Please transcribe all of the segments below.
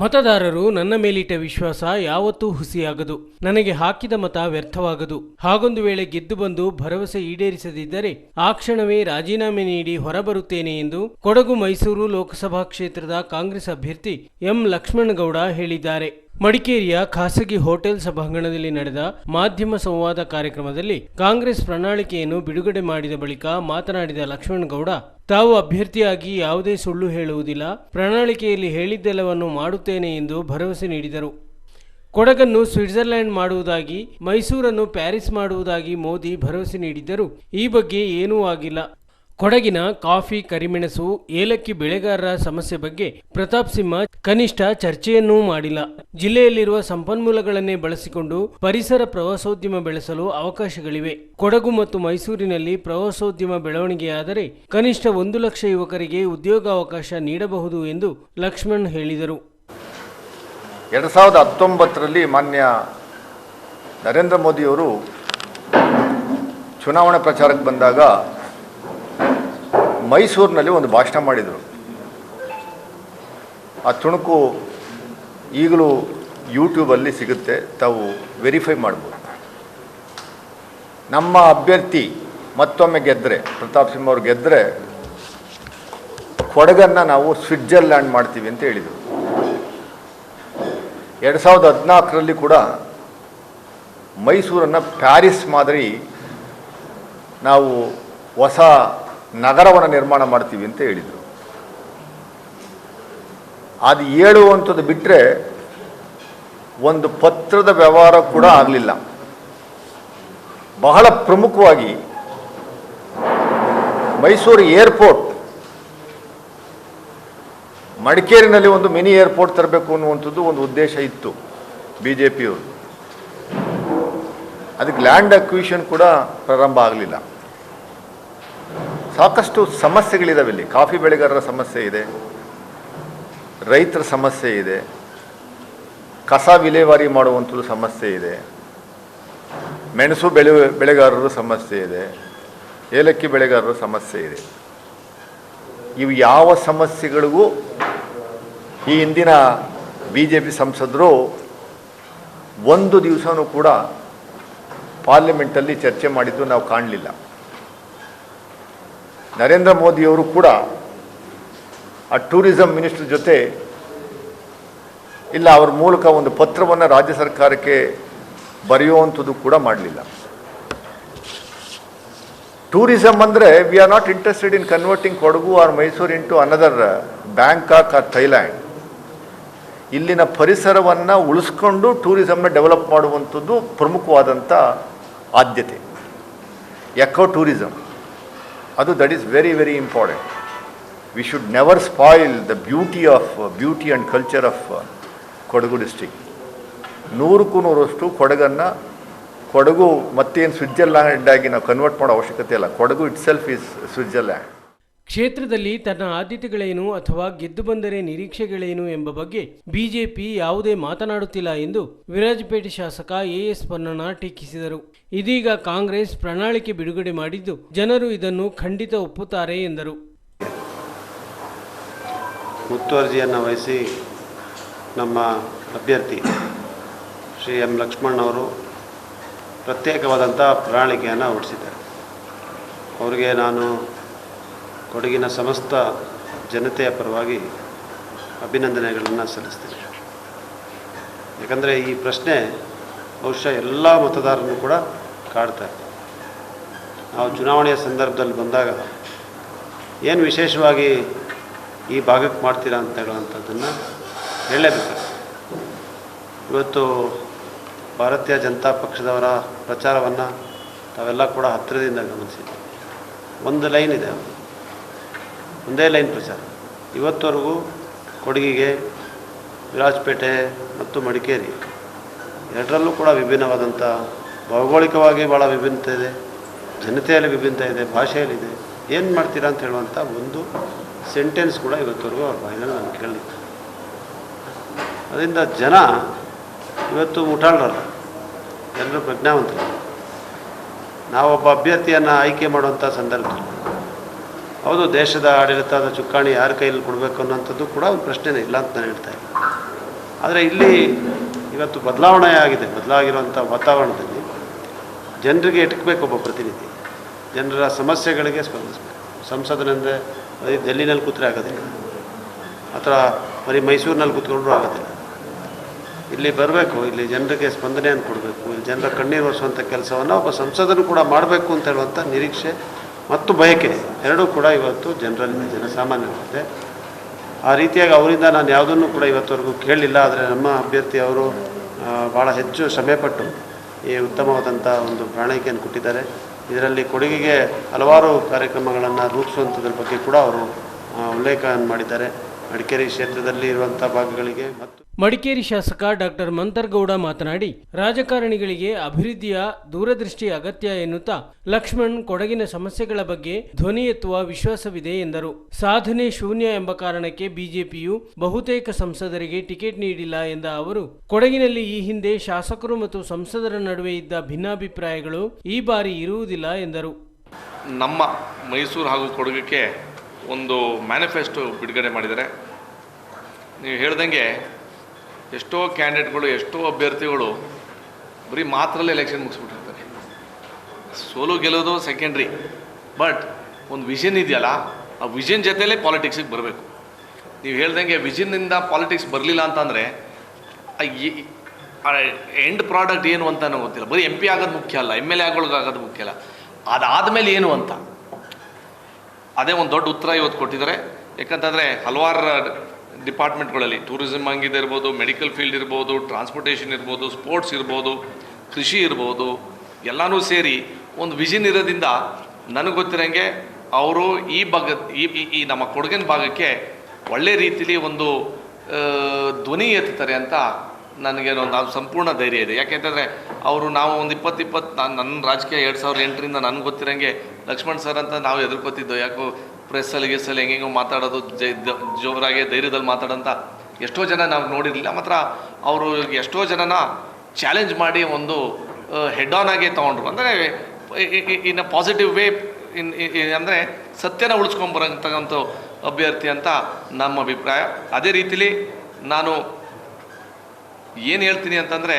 ಮತದಾರರು ನನ್ನ ಮೇಲಿಟ್ಟ ವಿಶ್ವಾಸ ಯಾವತ್ತೂ ಹುಸಿಯಾಗದು. ನನಗೆ ಹಾಕಿದ ಮತ ವ್ಯರ್ಥವಾಗದು. ಹಾಗೊಂದು ವೇಳೆ ಗೆದ್ದು ಬಂದು ಭರವಸೆ ಈಡೇರಿಸದಿದ್ದರೆ ಆ ಕ್ಷಣವೇ ರಾಜೀನಾಮೆ ನೀಡಿ ಹೊರಬರುತ್ತೇನೆ ಎಂದು ಕೊಡಗು ಮೈಸೂರು ಲೋಕಸಭಾ ಕ್ಷೇತ್ರದ ಕಾಂಗ್ರೆಸ್ ಅಭ್ಯರ್ಥಿ ಎಂ ಲಕ್ಷ್ಮಣಗೌಡ ಹೇಳಿದ್ದಾರೆ. ಮಡಿಕೇರಿಯ ಖಾಸಗಿ ಹೋಟೆಲ್ ಸಭಾಂಗಣದಲ್ಲಿ ನಡೆದ ಮಾಧ್ಯಮ ಸಂವಾದ ಕಾರ್ಯಕ್ರಮದಲ್ಲಿ ಕಾಂಗ್ರೆಸ್ ಪ್ರಣಾಳಿಕೆಯನ್ನು ಬಿಡುಗಡೆ ಮಾಡಿದ ಬಳಿಕ ಮಾತನಾಡಿದ ಲಕ್ಷ್ಮಣಗೌಡ, ತಾವು ಅಭ್ಯರ್ಥಿಯಾಗಿ ಯಾವುದೇ ಸುಳ್ಳು ಹೇಳುವುದಿಲ್ಲ, ಪ್ರಣಾಳಿಕೆಯಲ್ಲಿ ಹೇಳಿದ್ದೆಲ್ಲವನ್ನು ಮಾಡುತ್ತೇನೆ ಎಂದು ಭರವಸೆ ನೀಡಿದರು. ಕೊಡಗನ್ನು ಸ್ವಿಟ್ಜರ್ಲೆಂಡ್ ಮಾಡುವುದಾಗಿ, ಮೈಸೂರನ್ನು ಪ್ಯಾರಿಸ್ ಮಾಡುವುದಾಗಿ ಮೋದಿ ಭರವಸೆ ನೀಡಿದ್ದರು. ಈ ಬಗ್ಗೆ ಏನೂ ಆಗಿಲ್ಲ. ಕೊಡಗಿನ ಕಾಫಿ, ಕರಿಮೆಣಸು, ಏಲಕ್ಕಿ ಬೆಳೆಗಾರರ ಸಮಸ್ಯೆ ಬಗ್ಗೆ ಪ್ರತಾಪ್ ಸಿಂಹ ಕನಿಷ್ಠ ಚರ್ಚೆಯನ್ನೂ ಮಾಡಿಲ್ಲ. ಜಿಲ್ಲೆಯಲ್ಲಿರುವ ಸಂಪನ್ಮೂಲಗಳನ್ನೇ ಬಳಸಿಕೊಂಡು ಪರಿಸರ ಪ್ರವಾಸೋದ್ಯಮ ಬೆಳೆಸಲು ಅವಕಾಶಗಳಿವೆ. ಕೊಡಗು ಮತ್ತು ಮೈಸೂರಿನಲ್ಲಿ ಪ್ರವಾಸೋದ್ಯಮ ಬೆಳವಣಿಗೆಯಾದರೆ ಕನಿಷ್ಠ 1 ಲಕ್ಷ ಯುವಕರಿಗೆ ಉದ್ಯೋಗಾವಕಾಶ ನೀಡಬಹುದು ಎಂದು ಲಕ್ಷ್ಮಣ್ ಹೇಳಿದರು. 2019ರಲ್ಲಿ ಮಾನ್ಯ ನರೇಂದ್ರ ಮೋದಿಯವರು ಚುನಾವಣಾ ಪ್ರಚಾರಕ್ಕೆ ಬಂದಾಗ ಮೈಸೂರಿನಲ್ಲಿ ಒಂದು ಭಾಷಣ ಮಾಡಿದರು. ಆ ತುಣುಕು ಈಗಲೂ ಯೂಟ್ಯೂಬಲ್ಲಿ ಸಿಗುತ್ತೆ, ತಾವು ವೆರಿಫೈ ಮಾಡ್ಬೋದು. ನಮ್ಮ ಅಭ್ಯರ್ಥಿ ಮತ್ತೊಮ್ಮೆ ಗೆದ್ದರೆ, ಪ್ರತಾಪ್ ಸಿಂಹ ಅವರು ಗೆದ್ದರೆ ಕೊಡಗನ್ನು ನಾವು ಸ್ವಿಟ್ಜರ್ಲ್ಯಾಂಡ್ ಮಾಡ್ತೀವಿ ಅಂತ ಹೇಳಿದರು. 2014ರಲ್ಲಿ ಕೂಡ ಮೈಸೂರನ್ನು ಪ್ಯಾರಿಸ್ ಮಾದರಿ ನಾವು ಹೊಸ ನಗರವನ್ನು ನಿರ್ಮಾಣ ಮಾಡ್ತೀವಿ ಅಂತ ಹೇಳಿದರು. ಅದು ಹೇಳುವಂಥದ್ದು ಬಿಟ್ಟರೆ ಒಂದು ಪತ್ರದ ವ್ಯವಹಾರ ಕೂಡ ಆಗಲಿಲ್ಲ. ಬಹಳ ಪ್ರಮುಖವಾಗಿ ಮೈಸೂರು ಏರ್ಪೋರ್ಟ್, ಮಡಿಕೇರಿನಲ್ಲಿ ಒಂದು ಮಿನಿ ಏರ್ಪೋರ್ಟ್ ತರಬೇಕು ಅನ್ನುವಂಥದ್ದು ಒಂದು ಉದ್ದೇಶ ಇತ್ತು BJPಯವರು. ಅದಕ್ಕೆ ಲ್ಯಾಂಡ್ ಅಕ್ವಿಷನ್ ಕೂಡ ಪ್ರಾರಂಭ ಆಗಲಿಲ್ಲ. ಸಾಕಷ್ಟು ಸಮಸ್ಯೆಗಳಿದಾವೆ ಇಲ್ಲಿ. ಕಾಫಿ ಬೆಳೆಗಾರರ ಸಮಸ್ಯೆ ಇದೆ, ರೈತರ ಸಮಸ್ಯೆ ಇದೆ, ಕಸ ವಿಲೇವಾರಿ ಮಾಡುವಂಥದ್ದು ಸಮಸ್ಯೆ ಇದೆ, ಮೆಣಸು ಬೆಳೆಗಾರರ ಸಮಸ್ಯೆ ಇದೆ, ಏಲಕ್ಕಿ ಬೆಳೆಗಾರರ ಸಮಸ್ಯೆ ಇದೆ. ಇವು ಯಾವ ಸಮಸ್ಯೆಗಳಿಗೂ ಈ ಹಿಂದಿನ BJP ಸಂಸದರು ಒಂದು ದಿವಸನೂ ಕೂಡ ಪಾರ್ಲಿಮೆಂಟಲ್ಲಿ ಚರ್ಚೆ ಮಾಡಿದ್ದು ನಾವು ಕಾಣಲಿಲ್ಲ. ನರೇಂದ್ರ ಮೋದಿಯವರು ಕೂಡ ಆ ಟೂರಿಸಂ ಮಿನಿಸ್ಟರ್ ಜೊತೆ ಇಲ್ಲ, ಅವ್ರ ಮೂಲಕ ಒಂದು ಪತ್ರವನ್ನು ರಾಜ್ಯ ಸರ್ಕಾರಕ್ಕೆ ಬರೆಯುವಂಥದ್ದು ಕೂಡ ಮಾಡಲಿಲ್ಲ. ಟೂರಿಸಂ ಅಂದರೆ we are not interested in converting Kodagu or Mysuru into another Bangkok or Thailand. ಇಲ್ಲಿನ ಪರಿಸರವನ್ನು ಉಳಿಸ್ಕೊಂಡು ಟೂರಿಸಮ್ನ ಡೆವಲಪ್ ಮಾಡುವಂಥದ್ದು ಪ್ರಮುಖವಾದಂಥ ಆದ್ಯತೆ. ಎಕೋ ಟೂರಿಸಮ್ ಅದು that is very very important. We should never spoil the beauty and culture of Kodagu district. 100ಕ್ಕೂ 100% ಕೊಡಗು ಮತ್ತೇನು ಸ್ವಿಟ್ಜರ್ಲ್ಯಾಂಡ್ ಆಗಿ ನಾವು ಕನ್ವರ್ಟ್ ಮಾಡೋ ಅವಶ್ಯಕತೆ ಇಲ್ಲ. Kodagu itself is Switzerland. ಕ್ಷೇತ್ರದಲ್ಲಿ ತನ್ನ ಆದ್ಯತೆಗಳೇನು ಅಥವಾ ಗೆದ್ದು ಬಂದರೆ ನಿರೀಕ್ಷೆಗಳೇನು ಎಂಬ ಬಗ್ಗೆ ಬಿಜೆಪಿ ಯಾವುದೇ ಮಾತನಾಡುತ್ತಿಲ್ಲ ಎಂದು ವಿರಾಜಪೇಟೆ ಶಾಸಕ AS ಪೊನ್ನಣ್ಣ ಟೀಕಿಸಿದರು. ಇದೀಗ ಕಾಂಗ್ರೆಸ್ ಪ್ರಣಾಳಿಕೆ ಬಿಡುಗಡೆ ಮಾಡಿದ್ದು ಜನರು ಇದನ್ನು ಖಂಡಿತ ಒಪ್ಪುತ್ತಾರೆ ಎಂದರು. ಮುತುವರ್ಜಿಯನ್ನು ವಹಿಸಿ ನಮ್ಮ ಅಭ್ಯರ್ಥಿ ಶ್ರೀ ಎಂ ಲಕ್ಷ್ಮಣ್ ಅವರು ಪ್ರತ್ಯೇಕವಾದಂಥ ಪ್ರಣಾಳಿಕೆಯನ್ನು ಹೊರಡಿಸಿದ್ದಾರೆ. ಅವರಿಗೆ ನಾನು ಕೊಡಗಿನ ಸಮಸ್ತ ಜನತೆಯ ಪರವಾಗಿ ಅಭಿನಂದನೆಗಳನ್ನು ಸಲ್ಲಿಸ್ತೀನಿ. ಯಾಕಂದರೆ ಈ ಪ್ರಶ್ನೆ ಬಹುಶಃ ಎಲ್ಲ ಮತದಾರರನ್ನು ಕೂಡ ಕಾಡ್ತಾ ಇದೆ. ನಾವು ಚುನಾವಣೆಯ ಸಂದರ್ಭದಲ್ಲಿ ಬಂದಾಗ ಏನು ವಿಶೇಷವಾಗಿ ಈ ಭಾಗಕ್ಕೆ ಮಾಡ್ತೀರಾ ಅಂತ ಹೇಳುವಂಥದ್ದನ್ನು ಹೇಳಲೇಬೇಕಾಗ್ತದೆ. ಇವತ್ತು ಭಾರತೀಯ ಜನತಾ ಪಕ್ಷದವರ ಪ್ರಚಾರವನ್ನು ತಾವೆಲ್ಲ ಕೂಡ ಹತ್ತಿರದಿಂದ ಗಮನಿಸಿದ್ದೀವಿ. ಒಂದು ಲೈನ್ ಇದೆ, ಒಂದೇ ಲೈನ್ ಪ್ರಚಾರ. ಇವತ್ತವರೆಗೂ ಕೊಡಗಿಗೆ, ವಿರಾಜಪೇಟೆ ಮತ್ತು ಮಡಿಕೇರಿ ಎರಡರಲ್ಲೂ ಕೂಡ ವಿಭಿನ್ನವಾದಂಥ ಭೌಗೋಳಿಕವಾಗಿ ಭಾಳ ವಿಭಿನ್ನತೆ ಇದೆ, ಜನತೆಯಲ್ಲಿ ವಿಭಿನ್ನತೆ ಇದೆ, ಭಾಷೆಯಲ್ಲಿದೆ. ಏನು ಮಾಡ್ತೀರಾ ಅಂತ ಹೇಳುವಂಥ ಒಂದು ಸೆಂಟೆನ್ಸ್ ಕೂಡ ಇವತ್ತವರೆಗೂ ಅವ್ರ ಬಾಯಿನಲ್ಲಿ ನಾನು ಕೇಳಲಿಲ್ಲ. ಅದರಿಂದ ಜನ ಇವತ್ತು ಮುಠಾಳರಲ್ಲ, ಎಲ್ಲರೂ ಪ್ರಜ್ಞಾವಂತರು. ನಾವೊಬ್ಬ ಅಭ್ಯರ್ಥಿಯನ್ನು ಆಯ್ಕೆ ಮಾಡುವಂಥ ಸಂದರ್ಭದಲ್ಲಿ ಹೌದು, ದೇಶದ ಆಡಳಿತದ ಚುಕ್ಕಾಣಿ ಯಾರ ಕೈಯಲ್ಲಿ ಕೊಡಬೇಕು ಅನ್ನೋಂಥದ್ದು ಕೂಡ ಒಂದು ಪ್ರಶ್ನೆನೇ ಇಲ್ಲ ಅಂತ ನಾನು ಹೇಳ್ತಾ ಇದ್ದೀನಿ. ಆದರೆ ಇಲ್ಲಿ ಇವತ್ತು ಬದಲಾವಣೆ ಆಗಿದೆ. ಬದಲಾಗಿರುವಂಥ ವಾತಾವರಣದಲ್ಲಿ ಜನರಿಗೆ ಎಟಕಬೇಕು ಒಬ್ಬ ಪ್ರತಿನಿಧಿ, ಜನರ ಸಮಸ್ಯೆಗಳಿಗೆ ಸ್ಪಂದಿಸಬೇಕು. ಸಂಸದನೆಂದರೆ ಬರೀ ಡೆಲ್ಲಿನಲ್ಲಿ ಕೂತ್ರೆ ಆಗೋದಿಲ್ಲ, ಅಥವಾ ಬರೀ ಮೈಸೂರಿನಲ್ಲಿ ಕೂತ್ಕೊಂಡ್ರೂ ಆಗೋದಿಲ್ಲ. ಇಲ್ಲಿ ಬರಬೇಕು, ಇಲ್ಲಿ ಜನರಿಗೆ ಸ್ಪಂದನೆಯನ್ನು ಕೊಡಬೇಕು, ಇಲ್ಲಿ ಜನರ ಕಣ್ಣೀರು ಒರೆಸುವಂಥ ಕೆಲಸವನ್ನು ಒಬ್ಬ ಸಂಸದರು ಕೂಡ ಮಾಡಬೇಕು ಅಂತ ಹೇಳುವಂಥ ನಿರೀಕ್ಷೆ ಮತ್ತು ಬಯಕೆ ಎರಡೂ ಕೂಡ ಇವತ್ತು ಜನರಲ್ಲಿ ಜನಸಾಮಾನ್ಯರಿದೆ. ಆ ರೀತಿಯಾಗಿ ಅವರಿಂದ ನಾನು ಯಾವುದನ್ನು ಕೂಡ ಇವತ್ತವರೆಗೂ ಕೇಳಲಿಲ್ಲ. ಆದರೆ ನಮ್ಮ ಅಭ್ಯರ್ಥಿ ಅವರು ಭಾಳ ಹೆಚ್ಚು ಶ್ರಮೆಪಟ್ಟು ಈ ಉತ್ತಮವಾದಂಥ ಒಂದು ಪ್ರಣಾಳಿಕೆಯನ್ನು ಕೊಟ್ಟಿದ್ದಾರೆ. ಇದರಲ್ಲಿ ಕೊಡಗಿಗೆ ಹಲವಾರು ಕಾರ್ಯಕ್ರಮಗಳನ್ನು ರೂಪಿಸುವಂಥದ್ರ ಬಗ್ಗೆ ಕೂಡ ಅವರು ಉಲ್ಲೇಖವನ್ನು ಮಾಡಿದ್ದಾರೆ. ಮಡಿಕೇರಿ ಕ್ಷೇತ್ರದಲ್ಲಿ ಇರುವಂಥ ಭಾಗಗಳಿಗೆ ಮತ್ತು ಮಡಿಕೇರಿ ಶಾಸಕ ಡಾಕ್ಟರ್ ಮಂತರ್ಗೌಡ ಮಾತನಾಡಿ, ರಾಜಕಾರಣಿಗಳಿಗೆ ಅಭಿವೃದ್ಧಿಯ ದೂರದೃಷ್ಟಿ ಅಗತ್ಯ ಎನ್ನುತ್ತಾ ಲಕ್ಷ್ಮಣ್ ಕೊಡಗಿನ ಸಮಸ್ಯೆಗಳ ಬಗ್ಗೆ ಧ್ವನಿ ಎತ್ತುವ ವಿಶ್ವಾಸವಿದೆ ಎಂದರು. ಸಾಧನೆ ಶೂನ್ಯ ಎಂಬ ಕಾರಣಕ್ಕೆ ಬಿಜೆಪಿಯು ಬಹುತೇಕ ಸಂಸದರಿಗೆ ಟಿಕೆಟ್ ನೀಡಿಲ್ಲ ಎಂದ ಅವರು, ಕೊಡಗಿನಲ್ಲಿ ಈ ಹಿಂದೆ ಶಾಸಕರು ಮತ್ತು ಸಂಸದರ ನಡುವೆ ಇದ್ದ ಭಿನ್ನಾಭಿಪ್ರಾಯಗಳು ಈ ಬಾರಿ ಇರುವುದಿಲ್ಲ ಎಂದರು. ನಮ್ಮ ಮೈಸೂರು ಹಾಗೂ ಕೊಡಗಕ್ಕೆ ಒಂದು ಮ್ಯಾನಿಫೆಸ್ಟೋ ಬಿಡುಗಡೆ ಮಾಡಿದ್ದಾರೆ. ನೀವು ಹೇಳ್ದಂಗೆ ಎಷ್ಟೋ ಕ್ಯಾಂಡಿಡೇಟ್ಗಳು, ಎಷ್ಟೋ ಅಭ್ಯರ್ಥಿಗಳು ಬರೀ ಮಾತ್ರಲ್ಲೇ ಎಲೆಕ್ಷನ್ ಮುಗಿಸ್ಬಿಟ್ಟಿರ್ತಾರೆ. ಸೋಲು ಗೆಲ್ಲೋದು ಸೆಕೆಂಡ್ರಿ, ಬಟ್ ಒಂದು ವಿಷನ್ ಇದೆಯಲ್ಲ, ಆ ವಿಷನ್ ಜೊತೆಲೇ ಪಾಲಿಟಿಕ್ಸಿಗೆ ಬರಬೇಕು. ನೀವು ಹೇಳ್ದಂಗೆ ವಿಷನ್ನಿಂದ ಪಾಲಿಟಿಕ್ಸ್ ಬರಲಿಲ್ಲ ಅಂತಂದರೆ ಎಂಡ್ ಪ್ರಾಡಕ್ಟ್ ಏನು ಅಂತ ನನಗೆ ಗೊತ್ತಿಲ್ಲ. ಬರೀ MP ಆಗೋದು ಮುಖ್ಯ ಅಲ್ಲ, MLA ಆಗೋದು ಮುಖ್ಯ ಅಲ್ಲ, ಅದಾದಮೇಲೆ ಏನು ಅಂತ ಅದೇ ಒಂದು ದೊಡ್ಡ ಉತ್ತರ ಇವತ್ತು ಕೊಟ್ಟಿದ್ದಾರೆ. ಯಾಕಂತಂದರೆ ಹಲವಾರು ಡಿಪಾರ್ಟ್ಮೆಂಟ್ಗಳಲ್ಲಿ ಟೂರಿಸಮ್ ಹಂಗಿದೆ ಇರ್ಬೋದು, ಮೆಡಿಕಲ್ ಫೀಲ್ಡ್ ಇರ್ಬೋದು, ಟ್ರಾನ್ಸ್ಪೋರ್ಟೇಷನ್ ಇರ್ಬೋದು, ಸ್ಪೋರ್ಟ್ಸ್ ಇರ್ಬೋದು, ಕೃಷಿ ಇರ್ಬೋದು, ಎಲ್ಲನೂ ಸೇರಿ ಒಂದು ವಿಷನ್ ಇರೋದ್ರಿಂದ ನನಗೆ ಗೊತ್ತಿರೋಂಗೆ ಅವರು ಈ ಭಾಗ ಈ ನಮ್ಮ ಕೊಡಗಿನ ಭಾಗಕ್ಕೆ ಒಳ್ಳೆ ರೀತಿಲಿ ಒಂದು ಧ್ವನಿ ಎತ್ತುತ್ತಾರೆ ಅಂತ ನನಗೆ ಒಂದು ಸಂಪೂರ್ಣ ಧೈರ್ಯ ಇದೆ. ಯಾಕೆಂತಂದರೆ ನಾವು ಒಂದು 20 ನನ್ನ ರಾಜಕೀಯ 2008ರಿಂದ ನನಗೆ ಗೊತ್ತಿರೋಂಗೆ ಲಕ್ಷ್ಮಣ್ ಸರ್ ಅಂತ ನಾವು ಎದುರ್ಕೋತಿದ್ದೋ. ಯಾಕೋ ಪ್ರೆಸ್ಸಲ್ಲಿ ಗೆಸ್ಸಲ್ಲಿ ಹೆಂಗೆಂಗೋ ಮಾತಾಡೋದು, ಜೋರಾಗಿ ಧೈರ್ಯದಲ್ಲಿ ಮಾತಾಡೋಂಥ ಎಷ್ಟೋ ಜನ ನಾವು ನೋಡಿರಲಿಲ್ಲ. ಮಾತ್ರ ಅವರು ಎಷ್ಟೋ ಜನನ ಚಾಲೆಂಜ್ ಮಾಡಿ ಒಂದು ಹೆಡ್ ಆನ್ ಆಗಿ ತೊಗೊಂಡ್ರು. ಅಂದರೆ ಇನ್ ಅ ಪಾಸಿಟಿವ್ ವೇ, ಅಂದರೆ ಸತ್ಯನ ಉಳಿಸ್ಕೊಂಬರೋಂಥ ಅಭ್ಯರ್ಥಿ ಅಂತ ನಮ್ಮ ಅಭಿಪ್ರಾಯ. ಅದೇ ರೀತಿಲಿ ನಾನು ಏನು ಹೇಳ್ತೀನಿ ಅಂತಂದರೆ,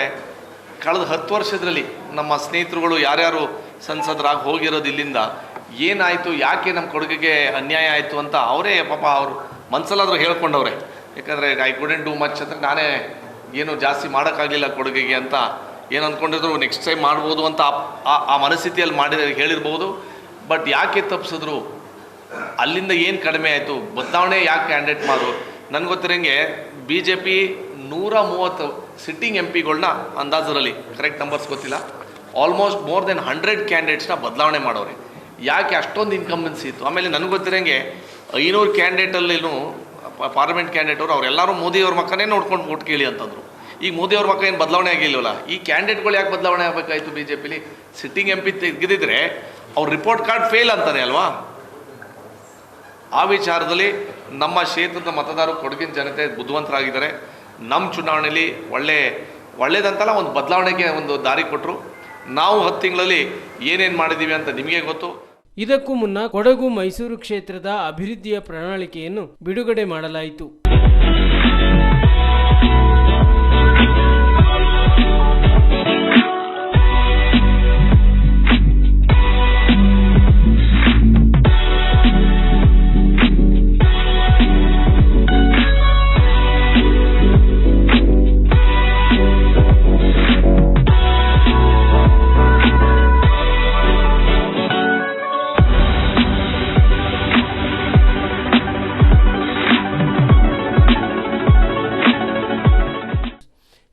ಕಳೆದ 10 ವರ್ಷದಲ್ಲಿ ನಮ್ಮ ಸ್ನೇಹಿತರುಗಳು ಯಾರ್ಯಾರು ಸಂಸದರಾಗಿ ಹೋಗಿರೋದು ಇಲ್ಲಿಂದ ಏನಾಯಿತು, ಯಾಕೆ ನಮ್ಮ ಕೊಡಗಿಗೆ ಅನ್ಯಾಯ ಆಯಿತು ಅಂತ ಅವರೇ ಪಾಪ ಅವರು ಮನಸ್ಸಲ್ಲಾದರೂ ಹೇಳ್ಕೊಂಡವ್ರೆ. ಯಾಕಂದರೆ ಐ ಕುಡೆಂಟ್ ಡೂ ಮಚ್ ಅಂದರೆ ನಾನೇ ಏನು ಜಾಸ್ತಿ ಮಾಡೋಕ್ಕಾಗಲಿಲ್ಲ ಕೊಡಗಿಗೆ ಅಂತ ಏನು ಅಂದ್ಕೊಂಡಿದ್ರು, ನೆಕ್ಸ್ಟ್ ಟೈಮ್ ಮಾಡ್ಬೋದು ಅಂತ ಆ ಮನಸ್ಥಿತಿಯಲ್ಲಿ ಹೇಳಿರ್ಬೋದು. ಬಟ್ ಯಾಕೆ ತಪ್ಪಿಸಿದ್ರು, ಅಲ್ಲಿಂದ ಏನು ಕಡಿಮೆ ಆಯಿತು, ಬದಲಾವಣೆ ಯಾಕೆ ಕ್ಯಾಂಡಿಡೇಟ್ ಮಾಡು. ನನಗೆ ಗೊತ್ತಿರೋಂಗೆ BJP 130 ಸಿಟ್ಟಿಂಗ್ MPಗಳನ್ನ ಅಂದಾಜರಲ್ಲಿ ಕರೆಕ್ಟ್ ನಂಬರ್ಸ್ ಗೊತ್ತಿಲ್ಲ, ಆಲ್ಮೋಸ್ಟ್ ಮೋರ್ ದೆನ್ 100 ಕ್ಯಾಂಡಿಡೇಟ್ಸ್ನ ಬದಲಾವಣೆ ಮಾಡೋರೆ. ಯಾಕೆ ಅಷ್ಟೊಂದು ಇನ್ಕಂಬೆನ್ಸಿ ಇತ್ತು. ಆಮೇಲೆ ನನಗೆ ಗೊತ್ತಿರೋಂಗೆ 500 ಕ್ಯಾಂಡಿಡೇಟಲ್ಲಿನೂ ಪಾರ್ಲಿಮೆಂಟ್ ಕ್ಯಾಂಡಿಡೇಟ್ ಅವರು ಅವರೆಲ್ಲರೂ ಮೋದಿಯವ್ರ ಮಕ್ಕನೇ ನೋಡ್ಕೊಂಡು ಓಟ್ ಕೇಳಿ ಅಂತಂದರು. ಈಗ ಮೋದಿಯವ್ರ ಮಕ್ಕ ಏನು ಬದಲಾವಣೆ ಆಗಿಲ್ವಲ್ಲ, ಈ ಕ್ಯಾಂಡಿಡೇಟ್ಗಳು ಯಾಕೆ ಬದಲಾವಣೆ ಆಗಬೇಕಾಯಿತು BJPಲಿ? ಸಿಟ್ಟಿಂಗ್ MP ತೆಗೆದಿದ್ರೆ ಅವ್ರ ರಿಪೋರ್ಟ್ ಕಾರ್ಡ್ ಫೇಲ್ ಅಂತಾನೆ ಅಲ್ವಾ. ಆ ವಿಚಾರದಲ್ಲಿ ನಮ್ಮ ಕ್ಷೇತ್ರದ ಮತದಾರರು, ಕೊಡಗಿನ ಜನತೆ ಬುದ್ಧಿವಂತರಾಗಿದ್ದಾರೆ. ನಮ್ಮ ಚುನಾವಣೆಯಲ್ಲಿ ಒಳ್ಳೇದಂತಲ್ಲ, ಒಂದು ಬದಲಾವಣೆಗೆ ಒಂದು ದಾರಿ ಕೊಟ್ಟರು. ನಾವು 10 ತಿಂಗಳಲ್ಲಿ ಏನೇನು ಮಾಡಿದ್ದೀವಿ ಅಂತ ನಿಮಗೆ ಗೊತ್ತು. ಇದಕ್ಕೂ ಮುನ್ನ ಕೊಡಗು ಮೈಸೂರು ಕ್ಷೇತ್ರದ ಅಭಿವೃದ್ಧಿಯ ಪ್ರಣಾಳಿಕೆಯನ್ನು ಬಿಡುಗಡೆ ಮಾಡಲಾಯಿತು.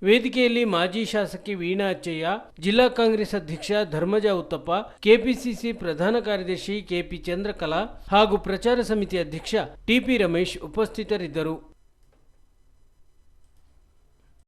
ವೇದಿಕೆಯಲ್ಲಿ ಮಾಜಿ ಶಾಸಕಿ ವೀಣಾ ಅಚ್ಚಯ್ಯ, ಜಿಲ್ಲಾ ಕಾಂಗ್ರೆಸ್ ಅಧ್ಯಕ್ಷ ಧರ್ಮಜ ಉತ್ತಪ್ಪ, ಕೆಪಿಸಿಸಿ ಪ್ರಧಾನ ಕಾರ್ಯದರ್ಶಿ KP ಚಂದ್ರಕಲಾ ಹಾಗೂ ಪ್ರಚಾರ ಸಮಿತಿ ಅಧ್ಯಕ್ಷ TP ರಮೇಶ್ ಉಪಸ್ಥಿತರಿದ್ದರು.